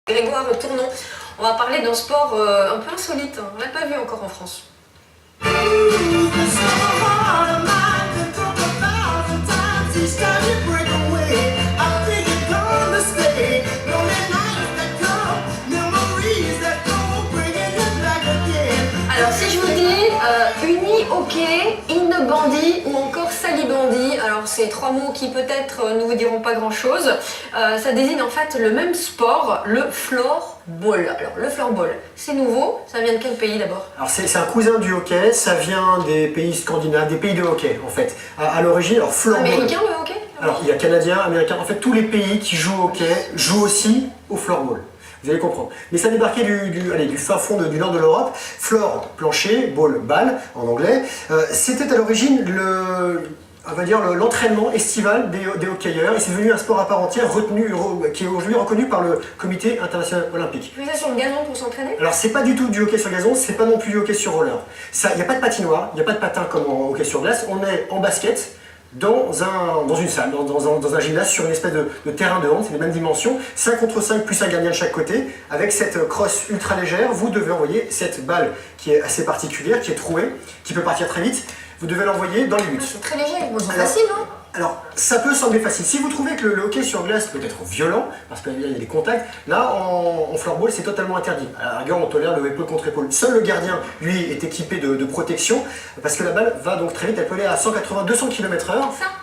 Grégoire, tournons. On va parler d'un sport un peu insolite. On l'a pas vu encore en France. Alors si je vous dis uni-hockey, in-bandy ou encore salibandy, alors c'est trois mots qui peut-être ne vous diront pas grand-chose, ça désigne en fait le même sport, le floorball. Alors le floorball, c'est nouveau, ça vient de quel pays d'abord? Alors c'est un cousin du hockey, ça vient des pays scandinaves, des pays de hockey en fait. À l'origine, alors floorball. Américain le hockey? Alors il y a canadien, américain, en fait tous les pays qui jouent au hockey jouent aussi au floorball. Vous allez comprendre. Mais ça débarquait du fin fond du nord de l'Europe. Floor, plancher, ball, balle en anglais. C'était à l'origine l'entraînement estival des hockeyeurs et c'est devenu un sport à part entière qui est aujourd'hui reconnu par le Comité international olympique. Vous êtes sur le gazon pour s'entraîner? Alors c'est pas du tout du hockey sur gazon, c'est pas non plus du hockey sur roller. Il n'y a pas de patinoire, il n'y a pas de patin comme en hockey sur glace, on est en basket dans une salle, dans un gymnase sur une espèce de terrain de hand, c'est les mêmes dimensions, 5 contre 5 plus un gardien de chaque côté, avec cette crosse ultra légère, vous devez envoyer cette balle qui est assez particulière, qui est trouée, qui peut partir très vite, vous devez l'envoyer dans les buts. C'est très léger, c'est facile non? Alors, ça peut sembler facile. Si vous trouvez que le hockey sur glace peut être violent, parce qu'il y a des contacts, là, en floorball, c'est totalement interdit. À la rigueur, on tolère le épaule contre épaule. Seul le gardien, lui, est équipé de protection, parce que la balle va donc très vite, elle peut aller à 180-200 km/h.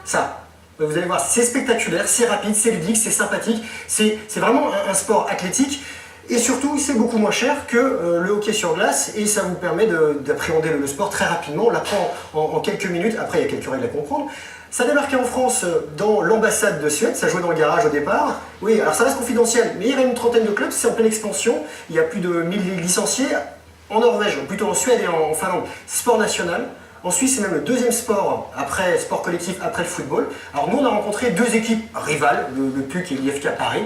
Ça. Vous allez voir, c'est spectaculaire, c'est rapide, c'est ludique, c'est sympathique, c'est vraiment un sport athlétique. Et surtout, c'est beaucoup moins cher que le hockey sur glace et ça vous permet d'appréhender le sport très rapidement. On l'apprend en quelques minutes. Après, il y a quelques règles à comprendre. Ça débarquait en France dans l'ambassade de Suède, ça jouait dans le garage au départ. Oui, alors ça reste confidentiel, mais il y avait une trentaine de clubs, c'est en pleine expansion. Il y a plus de 1000 licenciés en Norvège, plutôt en Suède et en Finlande. Sport national. En Suisse, c'est même le deuxième sport, après sport collectif, après le football. Alors nous, on a rencontré deux équipes rivales, le PUC et l'IFK Paris.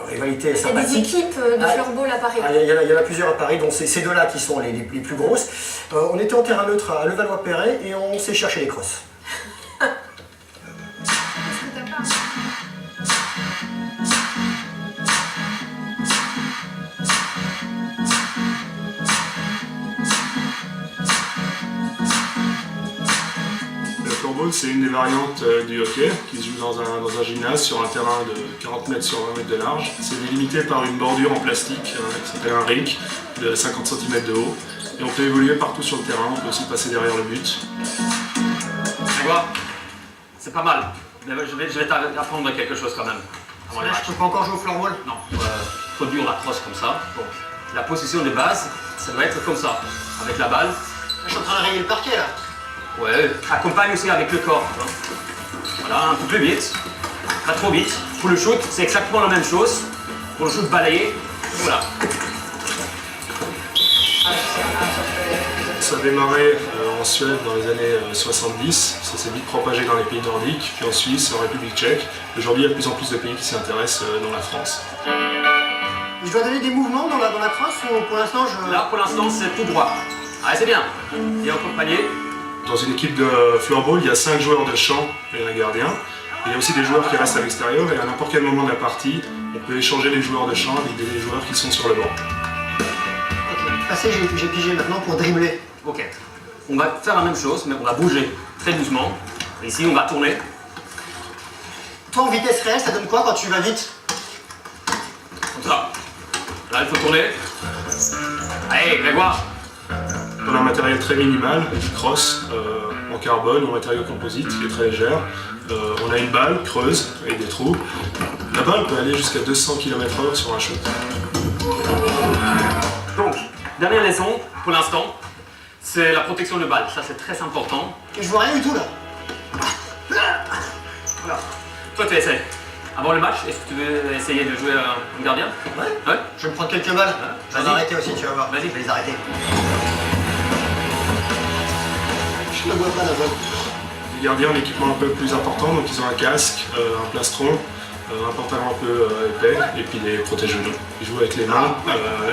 Rivalité sympathique. Il y a des équipes de floorball à Paris. Il y en a plusieurs à Paris, dont c'est ces deux-là qui sont les plus grosses. On était en terrain neutre à Levallois-Perret et on s'est cherché les crosses. Le floorball, c'est une des variantes du hockey qui se joue dans un gymnase sur un terrain de 40 mètres sur 20 mètres de large. C'est délimité par une bordure en plastique qui s'appelle un rink de 50 cm de haut. Et on peut évoluer partout sur le terrain, on peut aussi passer derrière le but. Grégoire, c'est pas mal. Je vais t'apprendre quelque chose quand même. Je peux pas encore jouer au floorball? Non, faut dur la crosse comme ça. Bon. La position de base, ça doit être comme ça, avec la balle. Je suis en train de rayer le parquet là. Ouais, accompagne aussi avec le corps. Voilà, un peu plus vite, pas trop vite. Pour le shoot, c'est exactement la même chose. Pour le shoot balayé, voilà. Ça a démarré en Suède dans les années 70, ça s'est vite propagé dans les pays nordiques, puis en Suisse, en République tchèque. Aujourd'hui, il y a de plus en plus de pays qui s'intéressent dans la France. Je dois donner des mouvements dans la crosse ou pour l'instant je... Là, pour l'instant, c'est tout droit. Ah, c'est bien. Et accompagné. Dans une équipe de floorball, il y a 5 joueurs de champ et un gardien. Et il y a aussi des joueurs qui restent à l'extérieur et à n'importe quel moment de la partie, on peut échanger les joueurs de champ avec des joueurs qui sont sur le banc. Ok, passé, j'ai pigé maintenant pour dribbler. Ok. On va faire la même chose, mais on va bouger très doucement. Ici, on va tourner. Toi, en vitesse réelle, ça donne quoi quand tu vas vite? Comme ça. Là, il faut tourner. Allez, Grégoire. On a un matériel très minimal, une crosse en carbone ou en matériau composite qui est très légère. On a une balle creuse avec des trous. La balle peut aller jusqu'à 200 km/h sur un shoot. Donc, dernière leçon pour l'instant, c'est la protection de balle. Ça, c'est très important. Et je vois rien du tout là. Voilà. Toi, tu essaies. Avant le match, est-ce que tu veux essayer de jouer un gardien? Ouais. Je vais me prendre quelques balles. Je vais les arrêter aussi, tu vas voir. Vas-y. Je vais les arrêter. Je ne vois pas la balle. Les gardiens ont un équipement un peu plus important, donc ils ont un casque, un plastron, un pantalon un peu épais et puis des protège-genoux. Ils jouent avec les mains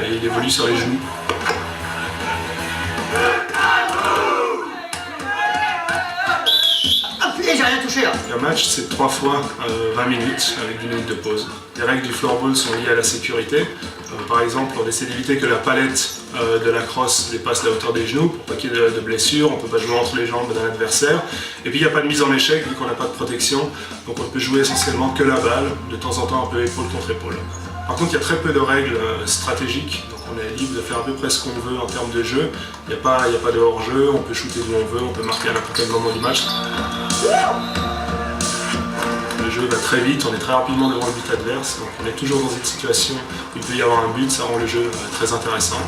et ils évoluent sur les genoux. Appuyez, rien touché là. Un match, c'est 3 fois 20 minutes avec 10 minutes de pause. Les règles du floorball sont liées à la sécurité. Par exemple, on essaie d'éviter que la palette de la crosse dépasse la hauteur des genoux pour pas qu'il y ait de blessures. On ne peut pas jouer entre les jambes d'un adversaire. Et puis il n'y a pas de mise en échec vu qu'on n'a pas de protection. Donc on ne peut jouer essentiellement que la balle, de temps en temps un peu épaule contre épaule. Par contre, il y a très peu de règles stratégiques, donc on est libre de faire à peu près ce qu'on veut en termes de jeu. Il n'y a pas de hors-jeu, on peut shooter d'où on veut, on peut marquer à n'importe quel moment du match. Le jeu va très vite, on est très rapidement devant le but adverse, donc on est toujours dans une situation où il peut y avoir un but, ça rend le jeu très intéressant.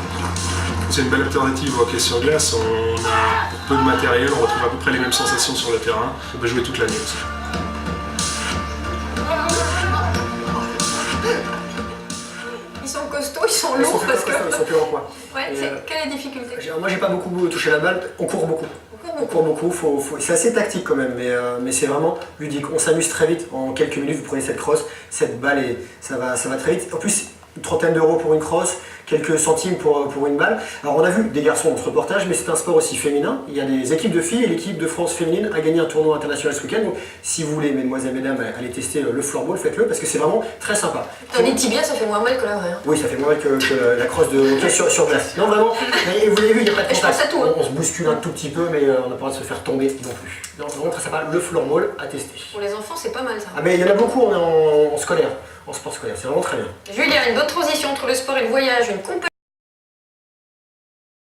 C'est une belle alternative au hockey sur glace, on a peu de matériel, on retrouve à peu près les mêmes sensations sur le terrain, on peut jouer toute l'année aussi. Ils sont costauds, ils sont lourds parce que... Ils sont plus en quoi. Ouais, Et, quelle est la difficulté? Moi j'ai pas beaucoup touché la balle, on court beaucoup. On court beaucoup, c'est assez tactique quand même, mais c'est vraiment ludique. On s'amuse très vite, en quelques minutes vous prenez cette crosse, cette balle et ça va très vite. En plus, une trentaine d'euros pour une crosse, quelques centimes pour une balle. Alors on a vu des garçons dans ce reportage, mais c'est un sport aussi féminin. Il y a des équipes de filles et l'équipe de France féminine a gagné un tournoi international ce week-end. Donc si vous voulez, mesdemoiselles, mesdames, aller tester le floorball, faites-le parce que c'est vraiment très sympa. Dans les tibias, ça fait moins mal que la vraie. Hein. Oui, ça fait moins mal que la crosse de hockey sur glace. Non, vraiment, et vous l'avez vu, il n'y a pas de Je contact. pense à tout, hein. On se bouscule un tout petit peu, mais on n'a pas le droit de se faire tomber non plus. Non, c'est vraiment très sympa, le floorball à tester. Pour les enfants, c'est pas mal ça. Ah, mais il y en a beaucoup en scolaire, en sport scolaire, c'est vraiment très bien. Julien, une bonne transition entre le sport et le voyage, une compagnie.